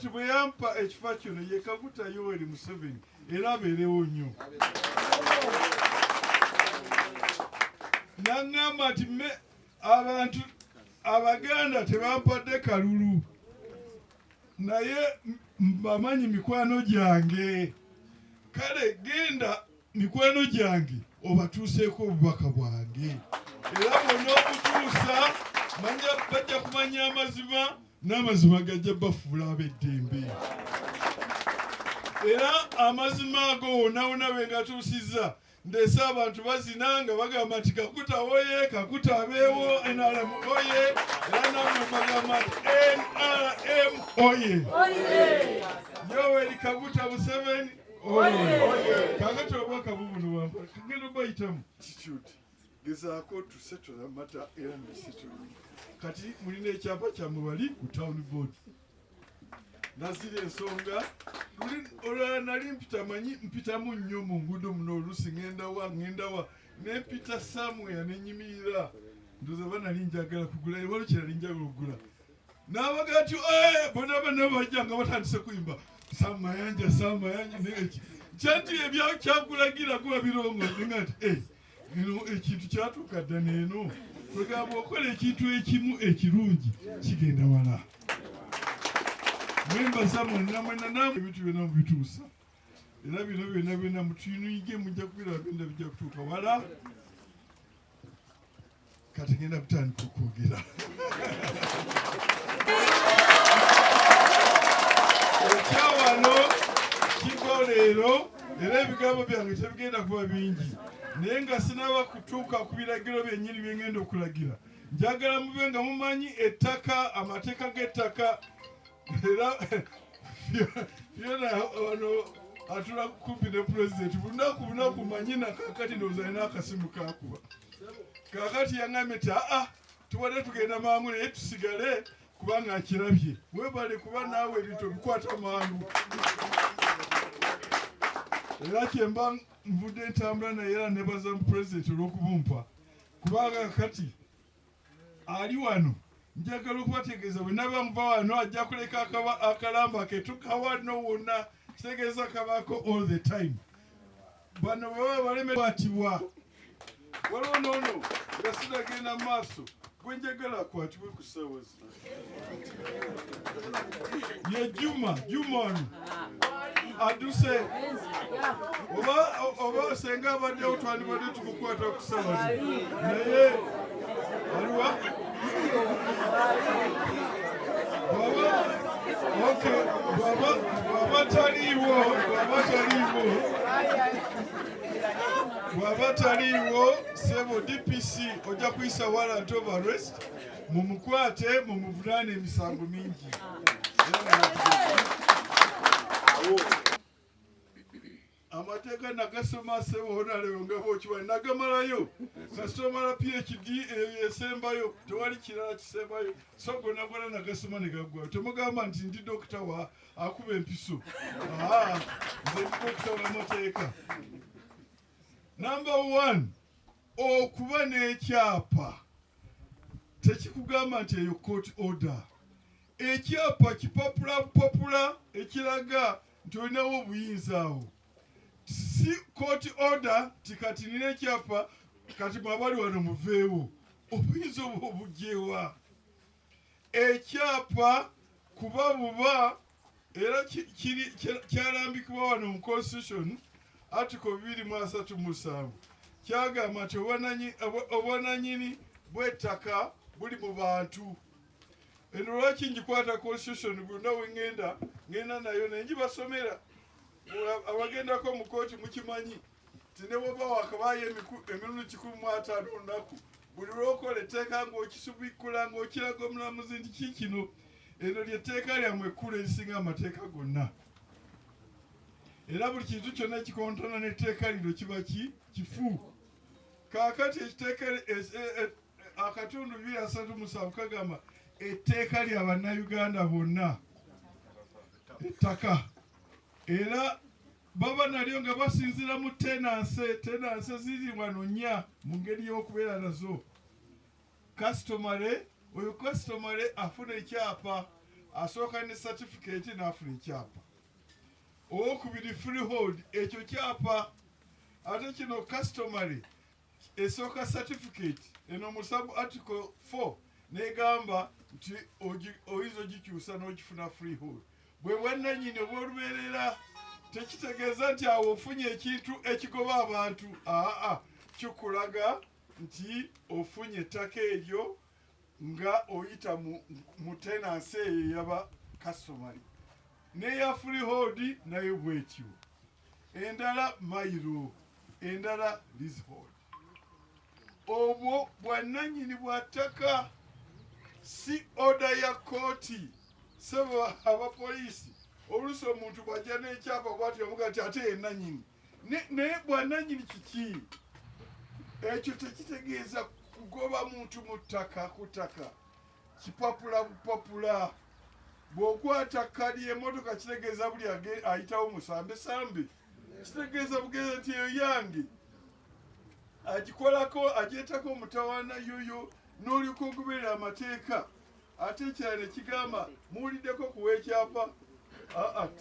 kati bwe yampa ekifa kino ye Kaguta Yoweri Museveni era abeerewo nnyo. N'aŋŋamba nti abantu Abaganda tebampadde kalulu naye bamanyi mikwano gyange, kale genda mikwano gyange obatuuseeko obubaka bwange era bonna obutuusa bajja kumanya amazima n'amazima gajja bafuula ab'eddembe era amazima ago wonna bengatuusizza ndese abantu bazina nga bagamba nti Kaguta oye, Kaguta abeewo, NRM oye, era namwe bagamba nti NRM oye. Yoweri Kaguta Museveni oye. Kakati obubaka bubuno wampa kagenda bayitamu attitude gezaako tusetula mata era nesetula. Kati mulina ekyapa kyammwe bali ku town board. Nazire Nsonga olwala nali mpitamu nnyo mu nguudo muno oluusi ngenda wa nempita somewhere nenyimirira ndoza bana linjagala kugula waliwo kirali njagala okugula n'abaga nti bonna bajja nga batandise kuyimba Sam Mayanja neki kyanti kyakulagira kuba birongozi nga nti ekintu kyatuuka dda neeno kwegamba okola ekintu ekimu ekirungi kigenda wala. Mwemba mwena namwe ebintu byonna mubituusa era bino byonna mutuyinuyige mujja kubira bagenda bijja kutuuka wala. Kati ngenda kutandika okwogera ekyawano Kigwa leero era ebigambo byange tebigenda kuba bingi naye nga sinaba kutuuka ku biragiro byennyini bye ngenda okulagira. Njagala mube nga mumanyi ettaka, amateeka g'ettaka era fiona wano atula kumpi ne president bunaku manyi na kakati ndowooza alina akasimu kakuba. Kakati yaŋŋambye nti tubadde tugenda mangu naye tusigale kubanga akirabye. Webale kuba naawe ebintu obikwata mangu. Era kyemba nvudde ntambula naye era nebaza mu president olw'okubumpa kubanga kati ali wano. Njagala okubategeeza bwe naba nva wano ajja kuleka akalamba ke tukawano wonna kitegeeza kabaako all the time. Banno bwe baba baleme kwatibwa waliwo noono nga sinagenda mu maaso gwe njagala akwatibwe ku ssaawa zino ye Juma ono adduse oba senga abaddewo twandibadde tumukwata ku ssaawa zino naye aliwa bw'aba taliiwo sebo DPC ojja kuyisa warrant of arrest mumukwate mumuvunaane emisango mingi. Amateeka nagasoma sebo onalewo nga bw'okimanyi nagamalayo kasomala PhD esembayo tewali kirala kisembayo so gonna nagasoma ne gaggwayo. Temugamba nti ndi dokita wa akuba empiso nze ndi dokita w'amateeka. Number 1 okuba n'ekyapa tekikugamba nti eyo court order. Ekyapa kipapula ekiraga nti olinawo obuyinza awo. Si court order tikati nina ekyapa kati mwabali wano muveewo obuyinza obwo obugyewa. Ekyapa kuba buba era kyalambikibwa wano mu constitution article 237 kyagamba nti obwananyini bw'ettaka buli mu bantu. Eno lwaki njikwata constitution bonna ngenda nayo nenjibasomera abagendako mu kooti mukimanyi ti ne bwoba wakabaayo emirundi 105 olunaku buli lwokola etteeka ng'okisubikula ng'okiraga omulamuzi nti kikino eno lyetteeka lyammwe ekkulu erisinga amateeka gonna. Era buli kintu kyonna ekikontana n'etteeka lino kiba kifu. Kaakati ekiteeka akatundu 237 kagamba etteeka lya bannayuganda bonna ettaka. Era baba nalyo nga basinzira mu tenanse ziri wano nnya mu ngeri y'okubeera nazo. Customary afuna ekyapa asooka ne certificate n'afuna ekyapa. Owokubiri freehold ekyo kyapa. Ate kino customary esooka certificate eno mu sub article 4 negamba nti oyinza ogikyusa n'ogifuna freehold. Bwe bwannannyini obw'olubeerera tekitegeeza nti awo ofunye ekintu ekigoba abantu. Kikulaga nti ofunye ettaka eryo nga oyita mu tenancy eyo yaba customary. Neya freehold nayo bwetyo. Endala mayiro, endala leasehold. Obwo bwannannyini bwa ttaka si order ya kooti. Sebo abapoliisi oluusi omuntu bw'ajja n'ekyapa bw'atyo amuga nti ate ye nnannyini. Naye bwannannyini kiki? Ekyo tekitegeeza kugoba muntu mu ttaka ku ttaka. Kipapula bupapula. Bw'okwata kkadi y'emmotoka kitegeeza buli ayitawo musambesambe. Kitegeeza bugeeza nti eyo yange. Agikolako agyetako mutawaana yoyo n'oliko ogoberera amateeka. Ate ekirala ne kigamba muwuliddeko kuwa ekyapa.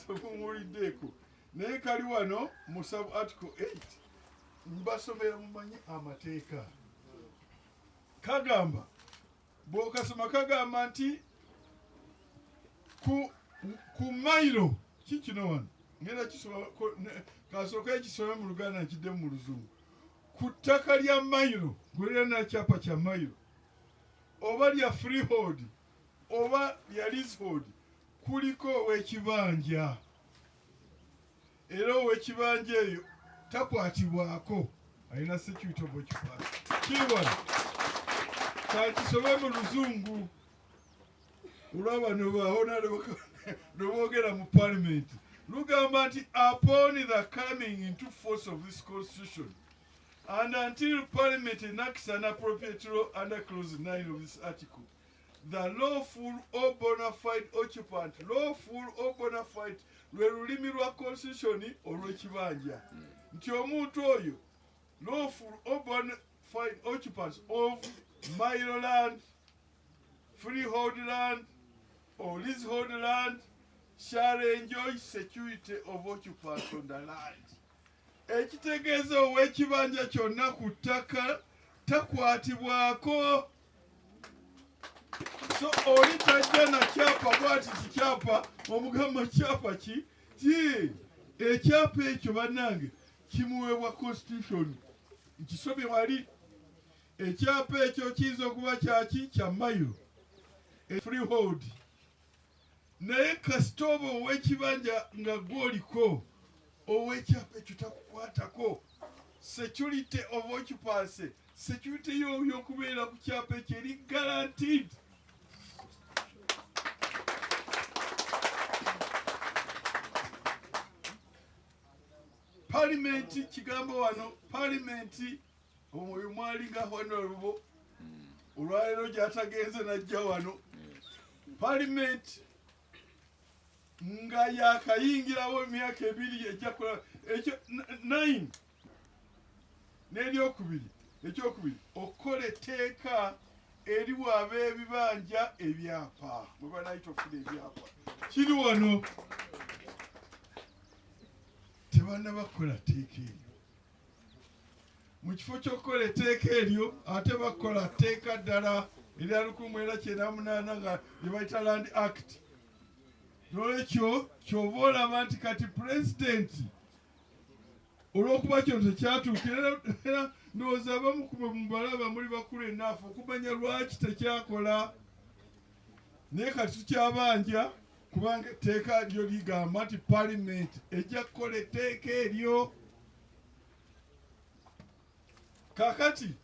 Temuwuliddeeko. Naye kali wano mu sub article 8 mbasomera mumanyi amateeka. Kagamba bw'okasoma kagamba nti ku mayiro kikino wano ngenda kisoma kasooka ekisome mu Luganda nkidde mu Luzungu. Ku ttaka lya mayiro gwera na kyapa kya mayiro oba lya freehold oba lya leasehold kuliko ow'ekibanja. Era ow'ekibanja eyo takwatibwako, alina security obwekibanja. Kigwa kakisome mu Luzungu olw'abano baona lweboogera mu parliament. Lugamba nti upon the coming into force of this constitution and until parliament enacts an appropriate law under clause 9 of this article, the lawful or bona fide occupant, lawful or bona fide lwe lulimi lwa constitution olw'ekibanja. Nti omuntu oyo lawful or bona fide occupants of mayiro land, freehold land or leasehold land shall enjoy security of occupants on the land. Ekitegeeza ow'ekibanja kyonna ku ttaka takwatibwako. So oli tajja na kyapa bw'ati kikyapa omugamba kyapa ki? Ekyapa ekyo bannange kimuweebwa constitution. Nkisomye wali. Ekyapa ekyo kiyinza okuba kyaki kya mayiro freehold. Naye kasita oba ow'ekibanja nga gw'oliko ow'ekyapa ekyo takukwatako. Security of occupancy, security y'okubeera ku kyapa ekyo eri guaranteed. Parliament kigambo wano, parliament oyo mwali nga honorable olwaleero gy'atagenze najja wano. Parliament nga yakayingirawo emyaka 2 ejja kola ekyo 9 n'eryokubiri. Ekyokubiri okukola etteeka eriwo ab'ebibanja ebyapa bwe banayita okufuna ebyapa kiri wano. Tebannabakola tteeka eryo. Mu kifo ky'okukola etteeka eryo ate bakola tteeka ddala erya 1998 nga lye bayita Land Act. Nolwekyo ky'oba olaba nti kati pulezidenti olw'okuba kino tekyatuukira era ndowooza abamu ku mubalaba muli bakulu ennaafu okumanya lwaki tekyakola. Naye kati tukyabanja kubanga etteeka lyo ligamba nti parliament ejja kukola etteeka eryo. Kakati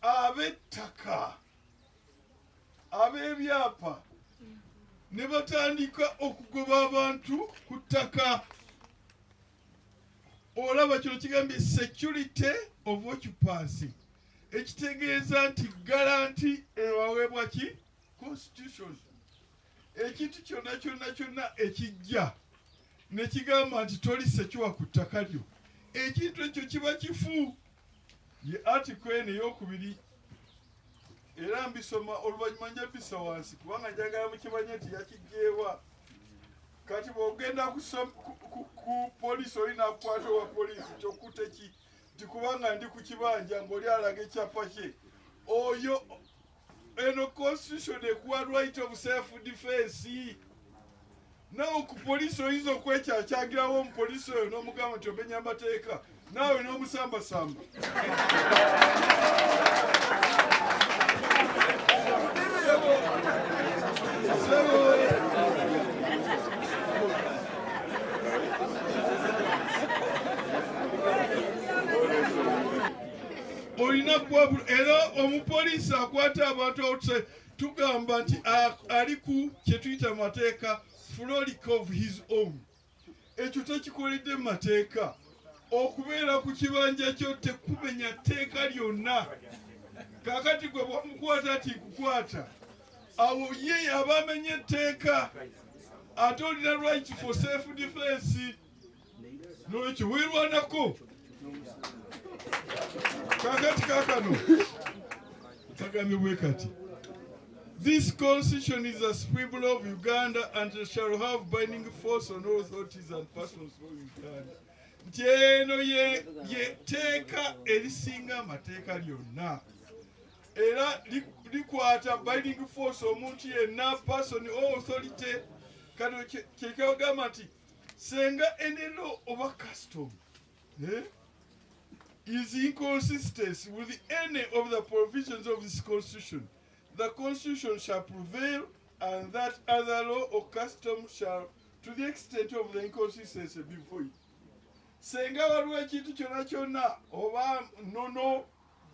ab'ettaka ab'ebyapa ne batandika okugoba abantu ku ttaka. Olaba kino kigambye security of occupancy. Ekitegeeza nti garanti ewaweebwa ki? Constitution. Ekintu kyonna ekijja ne kigamba nti toli sekiwa ku ttaka lyo, ekintu ekyo kiba kifu. Ye article eno ey'okubiri era mbisoma oluvannyuma nja bisa wansi kubanga njagala mukimanye nti yakigyewa. Kati bw'ogenda ku poliisi olina akukwata owa poliisi kyokkutte ki nti kubanga ndi ku kibanja ng'oli alaga ekyapa kye oyo eno constitution ekuwa right of self defense. Nawe ku poliisi oyinza okwekyakyagira omupoliisi oyo n'omugamba nti omenya amateeka naawe n'omusambasamba. Olina kuwa era omupoliisi akwata abantu outside tugamba nti ali ku kye tuyita mateeka frolic of his own. Ekyo tekikoledde mateeka. Okubeera ku kibanja kyo tekumenya tteeka lyonna. Kaakati gwe bw'omukwata ati kukwata awo ye aba amenye etteeka ate olina right for self defense. N'ekyo weerwanako. Kakati kakano kagambibwe kati this constitution is a scribble of Uganda and shall have binding force on all authorities and persons of Uganda. Nti eno ye teeka erisinga amateeka lyonna era likwata binding force omuntu yenna person or authority. Kano kyekagamba nti senga enelo oba custom is inconsistent with any of the provisions of this constitution, the constitution shall prevail, and that other law or custom shall, to the extent of the inconsistency, be void. Senga waliwo ekintu kyonna kyonna oba nono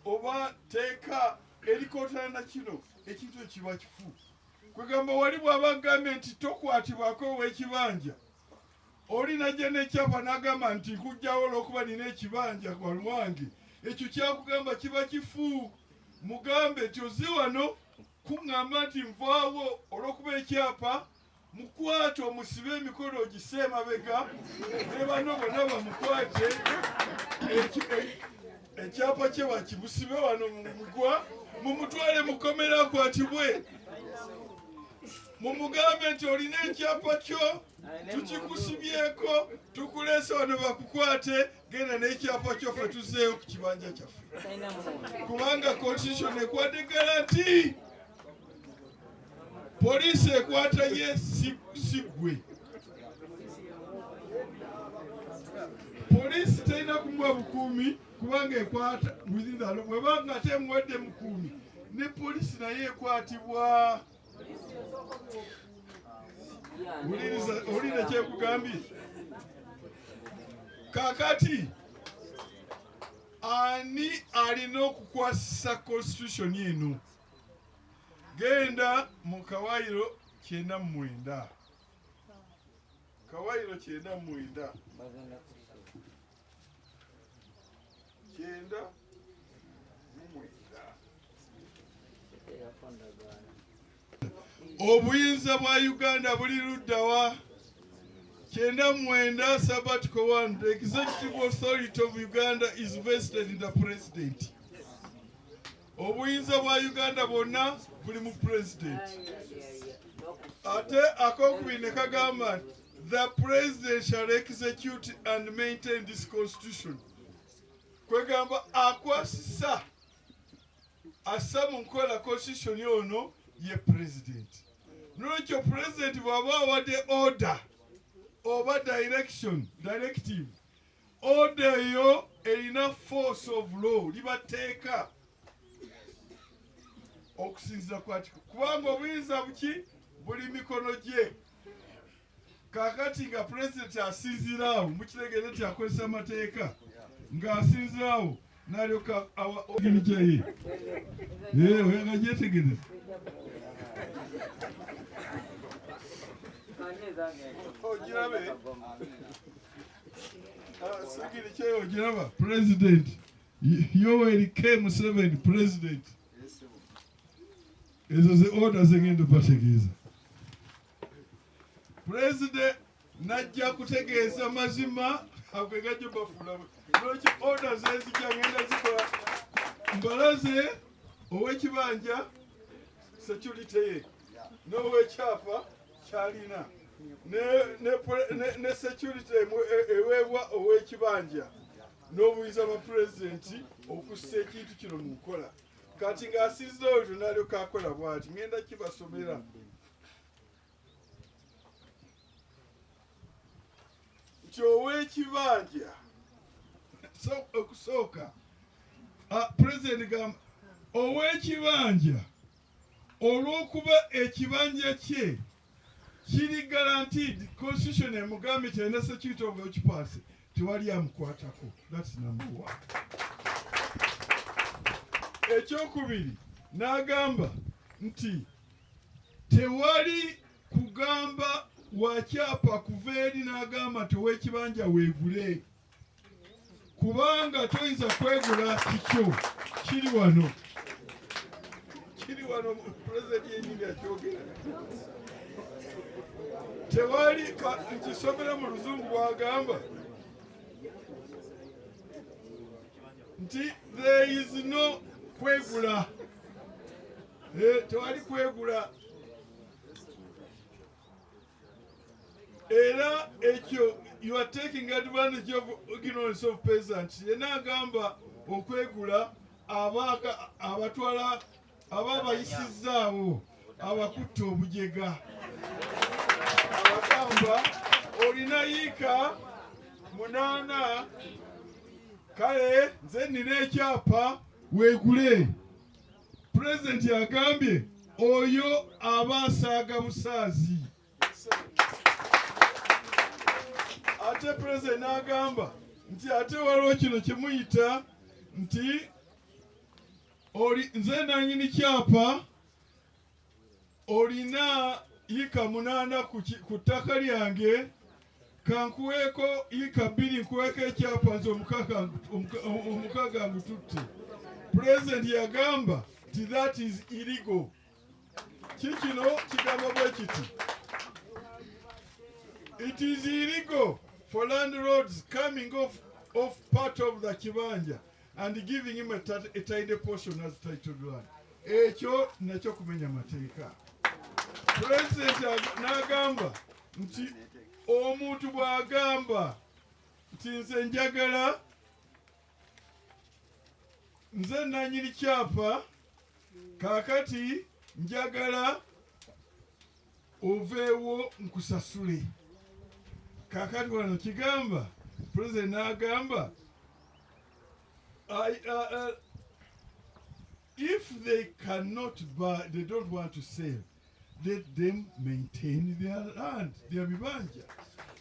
oba teeka erikootana na kino ekintu ekiba kifu. Kwegamba wali bw'aba agambye nti tokwatibwako ow'ekibanja olina gye n'ekyapa n'agamba nti nkujjawo olw'okuba nina ekibanja walwange, ekyo kyakugamba kiba kifu. Mugambe nti ozze wano kuŋŋamba nti nvaawo olw'okuba ekyapa mukwate omusibe emikono ogisse emabega ne bano bonna bamukwate ekyapa kye bakimusibe wano mu mugwa mumutwale mukomera akwatibwe. Mumugambe nti olina ekyapa kyo tukikusibyeko tukuleese wano bakukwate genda n'ekyapa kyo ffe tuzzeeyo ku kibanja kyaffe kubanga constitution ekwadde garanti. Poliisi ekwata ye si ggwe. Poliisi terina kumuwa bukuumi kubanga ekwata within the law. Bwebanga ate muwadde mukuumi ne poliisi naye ekwatibwa. Olina kyekugambye. Kakati ani alina okukwasisa constitution eno? Genda mu Kawayiro 99. Kawayiro 99. Obuyinza bwa Uganda buli luddawa? 99 Sabbatical 1. The executive authority of Uganda is vested in the president. Obuyinza bwa Uganda bwonna buli mu president. Ate akokubiri kagamba the president shall execute and maintain this constitution. Kwegamba akwasisa assa mu nkola constitution yono ye president. N'ekyo president bw'aba awadde order oba directive, order eyo erina force of law, libateeka okusinziira kwati kubanga obuyinza buki buli mikono gye. Kakati nga president asinziraawo mukitegere nti akozesa amateeka ng'asinziraawo n'alyoka ogini kyaye oyaga gyetegereza. Ogirabe sagiri kyaye ogiraba president Yoweri K. Museveni president. Ezo ze orders engendo bategeeza. President najja kutegeeza mazima agwegajjo bafula. N'ekyo orders ezijja ngenda zikola mbalaze ow'ekibanja security n'ow'ekyapa kyalina ne security eweebwa ow'ekibanja n'obuyinza bwa pulezidenti okussa ekintu kino mu nkola. Kati ng'asizza oyo tunalyoka akola bw'ati, ngenda kibasomera. Nti ow'ekibanja okusooka pulezidenti gamba ow'ekibanja olw'okuba ekibanja kye kiri guaranteed constitution emugambye kyalina security of occupancy tewali amukwatako. That's number one. Ekyokubiri n'agamba nti tewali kugamba wakyapa kuva eri n'agamba nti ow'ekibanja weegule, kubanga toyinza kwegula kikyo. Kiri wano pulezidenti yenyini akyogera. Tewali nkisomera mu luzungu bw'agamba nti there is no kwegula. Tewali kwegula. Era ekyo you are taking advantage of ignorance of peasants. Yena agamba okwegula abatwala ababayisizaawo abakutta obujega abagamba olina yiika 8 kale nze nina ekyapa weegule. Pulezidenti agambye oyo aba asaaga busaazi. Ate pulezidenti n'agamba nti ate waliwo kino kye muyita nti nze nanyini kyapa olina yiika 8 ku ttaka lyange, kankuweeko yiika 2 nkuweeko ekyapa nze omukaga ngututte. Pulezidenti yagamba nti that is illegal. Kikino kigamba bwe kiti, it is illegal for landlords coming off part of the kibanja and giving him a tiny portion as titled land. Ekyo nakyo kumenya mateeka. President n'agamba nti omuntu bw'agamba nti nze njagala nze nanyini kyapa kakati njagala oveewo nkusasule. Kakati wano kigamba President n'agamba if they cannot buy, they don't want to sell, let them maintain their land, their bibanja.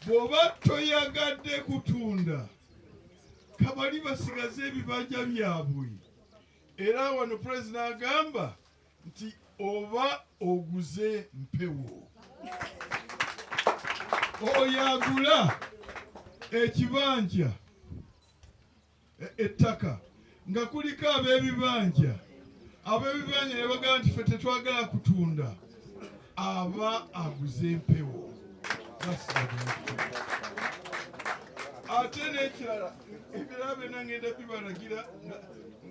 Bw'oba toyagadde kutunda kabali basigaze ebibanja byabwe. Era wano President agamba nti oba oguze mpewo. Oyagula ekibanja ettaka nga kuliko ab'ebibanja ne bagamba nti ffe tetwagala kutunda, aba aguze mpewo. Ate n'ekirala ebirala byonna ngenda bibalagira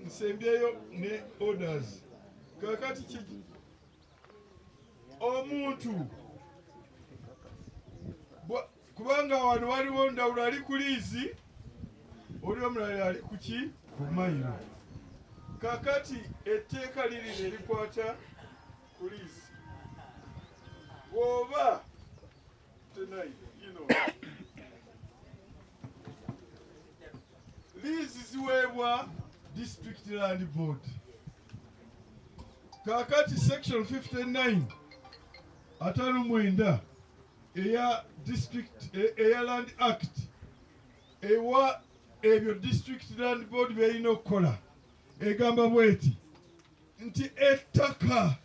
nsembyeyo ne orders. Kakati kiki omuntu kubanga wano waliwo Ndawula ali ku liizi, oli omulala ali kuki ku mayiro. Kakati etteeka liri erikwata ku liizi. Bw'oba tonight, liizi ziweebwa district land board. Kakati section 59 59 eya district eya land act ewa ebyo district land board byalina okukola. Egamba bweti nti ettaka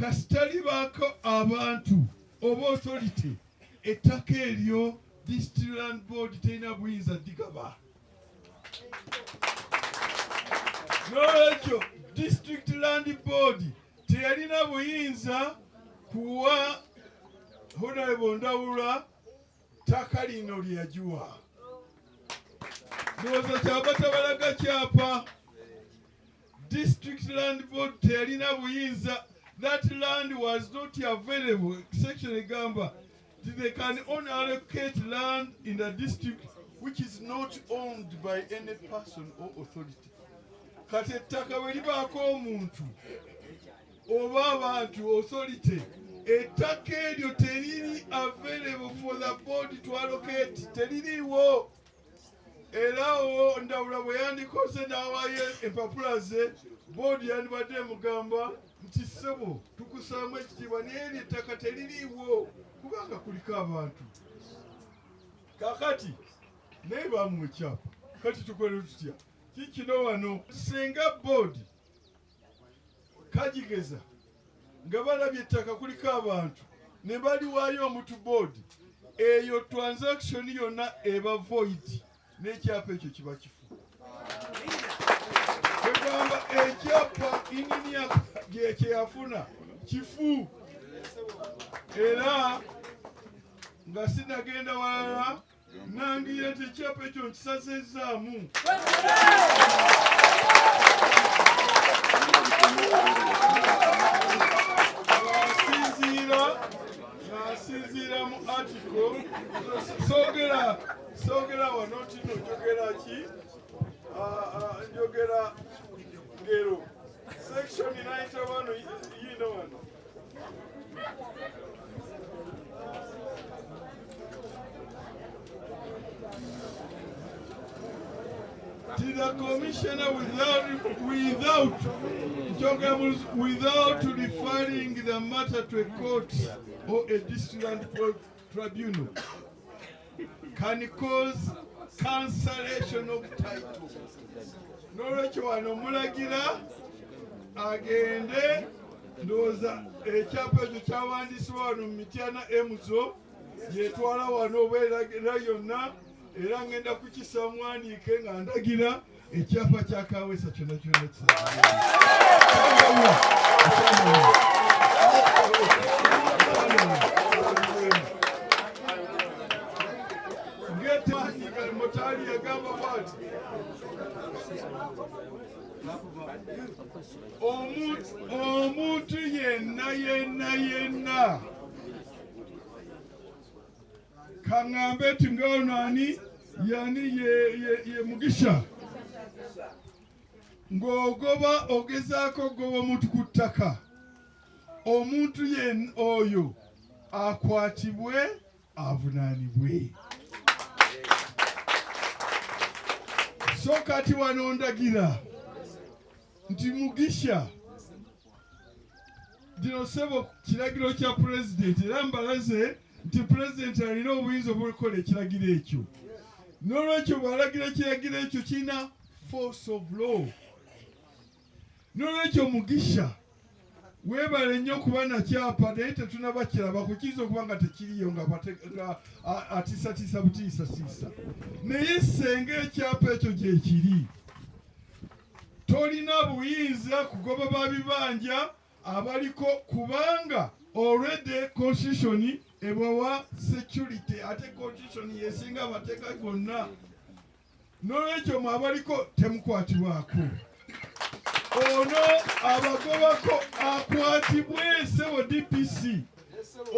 kasitali baako abantu oba authority, ettaka eryo district land board terina buyinza digaba. N'olwekyo district land board teyalina buyinza kuwa Honorable Ndawula ttaka lino lyagiwa. Ndowooza kyaba tabalaga kyapa. district land board telina buyinza. That land was not available. Section Gamba, they can only allocate land in the district which is not owned by any person or authority. Kati ettaka bwe libaako omuntu oba abantu authority, ettaka eryo teriri available for the board to allocate, teririwo. Era Ndawula bwe yandikoze n'awaayo empapula ze, board yandibadde emugamba nti ssebo tukusaamu ekitiibwa naye eryo ettaka teririiwo kubanga kuliko abantu. Kakati naye bamuwa ekyapa, kati tukole tutya? Kikino wano singa board kagigeza nga balabye ettaka kuliko abantu ne baliwaayo omutu board, eyo transaction yonna eba void n'ekyapa ekyo kiba kifu. Kugamba ekyapa inginiya kyeyafuna kifu. Era nga sinagenda walala nangira nti ekyapa ekyo nkisazezaamu. Nasinziira mu article sogera wano tino njogera ki? Njogera ngero section 91 yino wano. To the commissioner without referring the matter to a court or a district tribunal can cause cancellation of title. N'olwekyo wano mulagira agende ndowooza ekyapa ekyo kyawandiisibwa wano mu Mityana emuzo yetwala wano oba era yonna, era ngenda kukisa mwanike nga ndagira ekyapa kya Kaweesa kyonna kyonna motali yagamba bwati omuntu yenna kaŋŋambe nti ng'ono yani ye Mugisha ng'ogoba ogezaako ogoba omuntu ku ttaka, omuntu oyo akwatibwe avunaanibwe. So kati wano ndagira nti Mugisha dino sebo kiragiro kya president, era mbalaze nti president alina obuyinza obw'okukola ekiragiro ekyo. N'olwekyo bw'alagira ekiragiro ekyo kirina force of law. N'olwekyo Mugisha weebale nnyo okuba nakyapa, naye tetunaba kiraba kukiza okuba nga tekiriyo nga atiisatiisa butiisatiisa. Naye senga ekyapa ekyo gye kiri, tolina buyinza kugoba ba bibanja abaliko, kubanga already constitution ebawa security, ate constitution yesinga amateeka gonna. N'olwekyo mwabaliko temukwatibwako. Ono abagobako akwatibwe sebo DPC.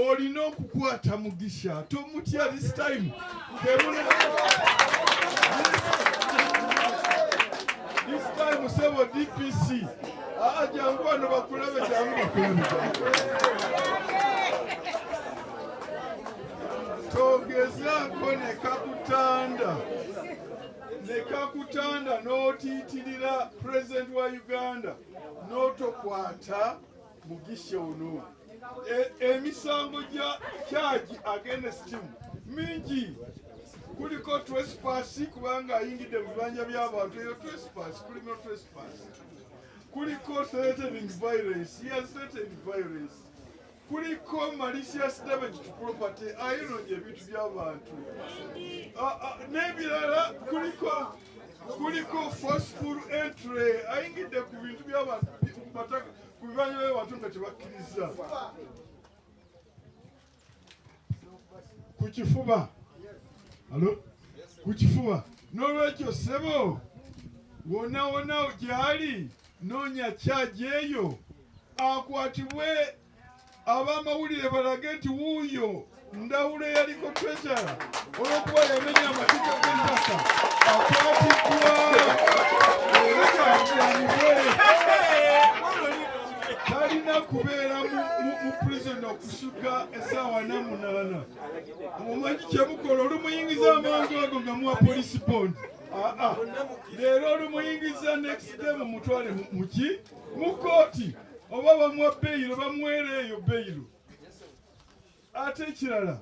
Olina okukwata Mugisha. Tomutya this time. This time sebo DPC. Jangu wano bakulabe jangu. Togezaako nekakutanda n'otiitirira president wa Uganda n'otokwata Mugisha ono. Emisango gya charge against him mingi. Kuliko trespass kubanga ayingidde mu bibanja by'abantu, eyo trespass, criminal trespass. Kuliko threatening violence, he has threatened violence. Kuliko malicious damage to property, ayinonye ebintu by'abantu. N'ebirala kuliko forceful entry, ayingidde ku bintu by'abantu ku bibanja by'abantu nga tebakkiriza. Ku kifuba. Hello? Ku kifuba. N'olwekyo sebo wonna gyali noonya kyaji eyo akwatibwe ab'amawulire balage nti wuuyo Ndawula yaliko treasure olw'okuba yamenya amateeka g'empaka akwatiddwa era kakulanibwe talina kubeera mu prison okusuka essaawa 8. Omumanyi kyemukola olumuyingiza amangu ago nga muwa police bond. Leero olumuyingiza next day mumutwale mu kooti oba bamuwa beyiro bamuweera eyo beyiro. Ate ekirala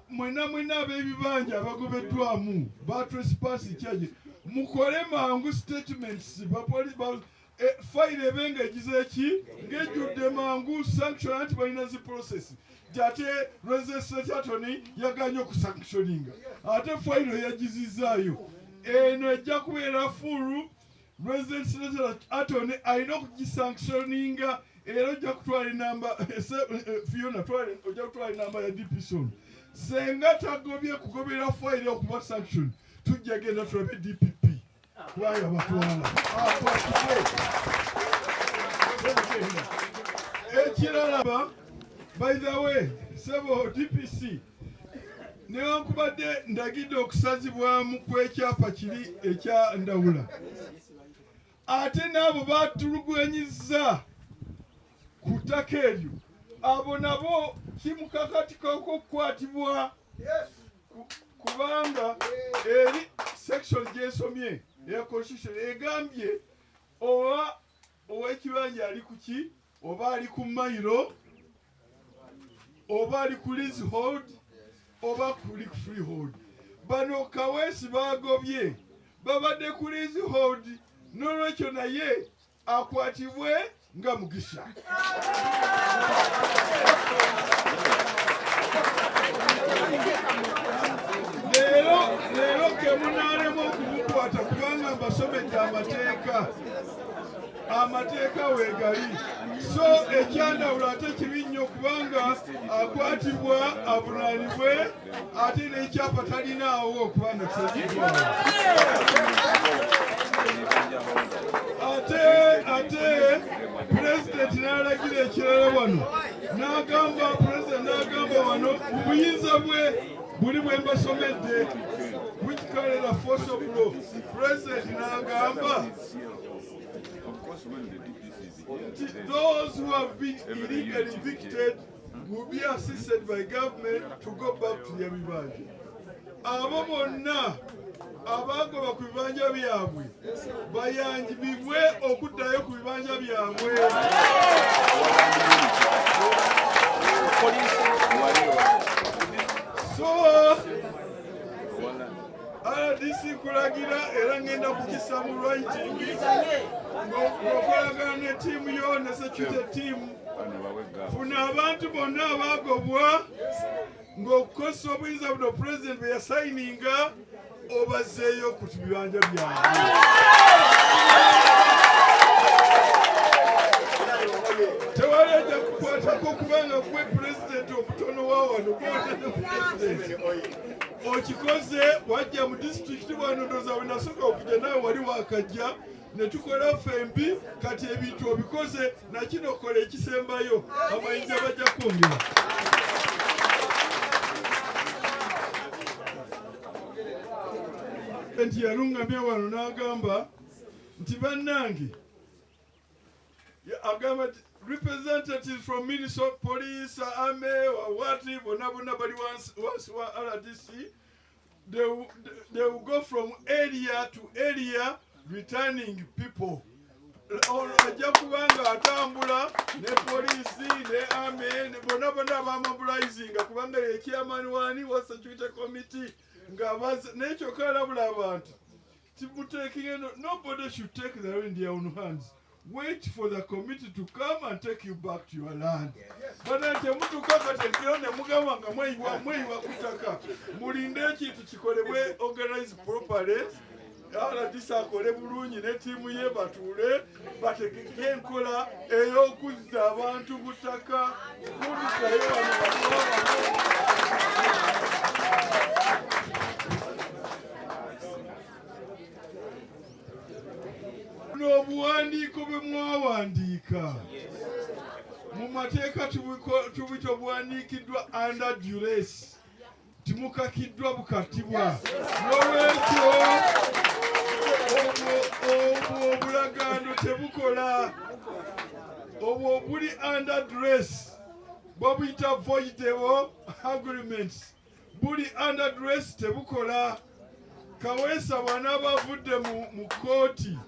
mwena ab'ebibanja abagobeddwamu batrespass charge mukole mangu statements fayiro ebenga egize eki ng'ejjudde mangu sanction anti balina zi process ate resident attorney yaganye okusanctioninga ate fayiro yagizizaayo eno ejja kubeera full resident attorney alina okugisanctioninga era ojja kutwala namba Fiona ojja kutwala namba ya DPSON senga tagobye kugobera fayiro okuba sanction tujja genda tulabe DPP kubanga batwala ekirala by the way Sebo DPC newankubadde ndagidde okusazibwamu kw'ekyapa kiri ekya Ndawula ate n'abo batuluganyizza ku ttaka eryo abo nabo kimukakati k'okukwatibwa kubanga eri section gyesomye eya constitution egambye oba ow'ekibanja ali ku ki oba ali ku mayiro oba ali ku leasehold oba kuli ku freehold. Bano Kaweesi bagobye babadde ku leasehold n'olwekyo naye akwatibwe nga Mugisha. Leero kemunaalemu okumukwata kubanga mbasomedde amateeka weegali. So ekyandawula ate kibi nnyo kubanga akwatibwa avunaanibwe ate n'ekyapa talinaawo okubanga kisazibwa. Ate Pulezidenti n'alagira ekirala wano n'agamba wano mu buyinza bwe buli bwe mbasomedde which carried a force of law. Pulezidenti n'agamba those who have been illegally evicted will be assisted by government to go back to their bibanja. Abo bonna abagoba ku bibanja byabwe bayanjibibwe okuddayo ku bibanja byabwe. So RDC kulagira era ngenda kukisa mu writing ng'okolagana ne tiimu yo ne security team funa abantu bonna abagobwa ng'okukozesa obuyinza buno president bwe yasayininga obazeeyo ku bibanja byabwe. Tewali ajja kukwatako kubanga gwe president omutono wa wano president okikoze wajja mu district wano ndoza wenasooka okujja nawe wali wakajja ne tukola fembi kati ebintu obikoze nakino kola ekisembayo amayinja bajja kwongera. Nti yalungamya wano n'agamba nti bannange agamba representatives from Minnesota police, army, wati bonna bali wansi wa RDC, they will go from area to area returning people. Ajja kubanga atambula ne police ne army bonna bamobilizinga kubanga ye chairman wani wa security committee ngabaza nekyo kalabula abantu nobody should take the law in their own hands. Wait for the committee to come and take you back to your land. Banante mutuka katekero ne mugamba nga mweyiwa kutaka mulinde ekintu kikolebwe organized properly. RDC akole bulungi ne tiimu ye batuule bategeke enkola ey'okuzza abantu butaka kudusayo wano obutubito bwanikiddwa under duress timukakiddwa bukatibwa nolwekyo obwo obulagaano tebukola obwo buli under duress bwabuyita voidable agreements buli under duress tebukola. Kaweesa bw'anaaba avudde mu kooti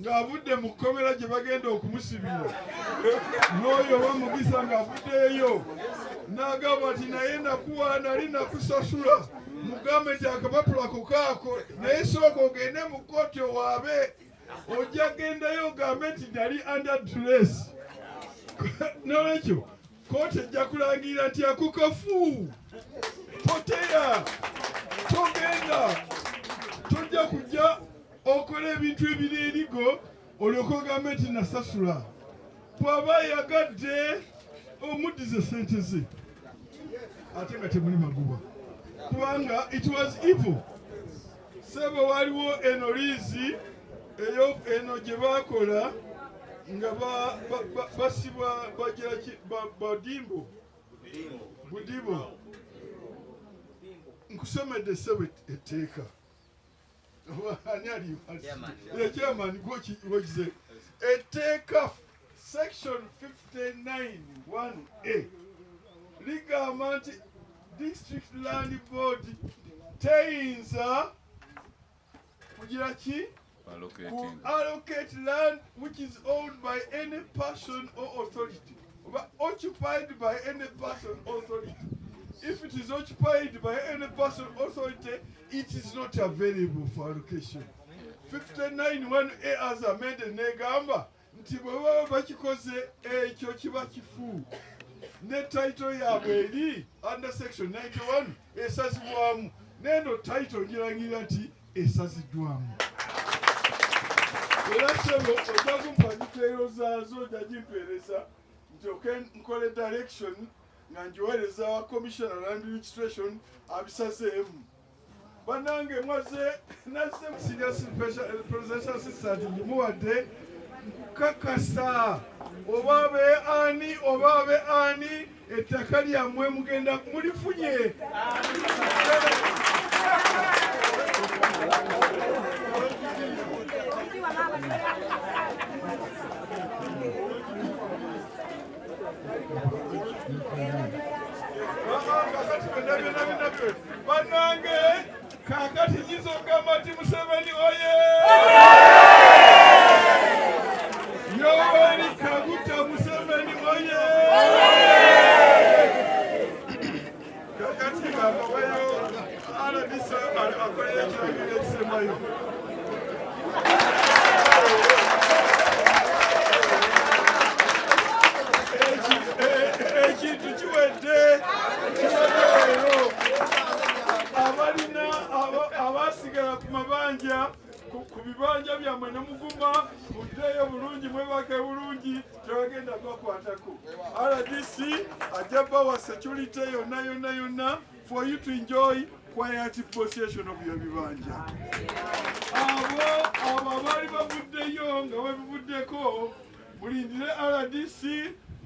ng'avudde mu kkomera gye bagenda okumusibira n'oyo oba Mugisha ng'avuddeeyo n'agamba ati naye nakuwa nali nakusasula mugambe nti akapapula ako kaako naye sooka ogende mu kooti owaabe ojja gendayo ogambe nti nali under duress. N'olwekyo kooti ejja kulangirira nti akukafu poteya togenda tojja kujja okola ebintu ebiri erigo olyoka ogambe nti nasasula. Bw'aba yagadde omuddize sente ze ate nga temuli magoba kubanga it was evil. Sebo waliwo eno liizi eyo eno gye baakola nga basibwa badimbo budibo nkusomedde Sebo etteeka chairman gwokize etteeka section 59(1)(a) ligamba nti district land board teyinza kugira ki ku allocate land which is owned by any person or authority or occupied by any person or authority. If it is occupied by any person or authority, it is not available for allocation. 59(1)(a) as amended negamba nti bwe baba bakikoze ekyo kiba kifu ne title yabwe eri under section 91 esazibwamu neno title ngirangira nti esaziddwamu. Era Sebo ojja kumpa details zaazo ojja jimpeereza nti nkole direction nga njiweereza wa commissioner land registration abisazeemu. Banange mwaze naze senior presidential assistant njimuwadde nkukakasa obabe ani ettaka lyammwe mugenda mulifunye. Banange kakati nyizo gamba nti Museveni oye! Yoweri Kaguta Museveni oye! Kakati gamba wayo RDC akolera ekiragiro ekisembayo. Ekintu kiwedde leero abalina abasigala ku mabanja ku bibanja byammwe ne muguma muddeeyo bulungi mwebake bulungi tebagenda bakwatako. RDC ajja bawa security yonna for you to enjoy quiet possession of your bibanja. Abo abaali bavuddeyo nga webivuddeko mulindire RDC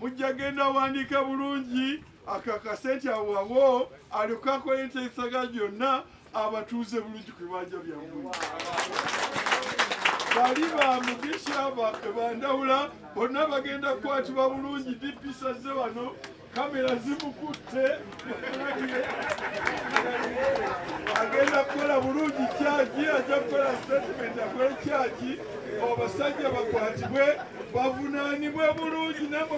mujja genda wandiika bulungi akakase nti awo alyoka akola enteesaga gyonna abatuuze bulungi ku bibanja byammwe. Bali ba Mugisha ba Ndawula bonna bagenda kukwatibwa bulungi. DP saze wano kamera zimukutte agenda kukola bulungi kyaki ajja kukola statement akole kyaki abasajja bakwatibwe bavunaanibwe bulungi namwe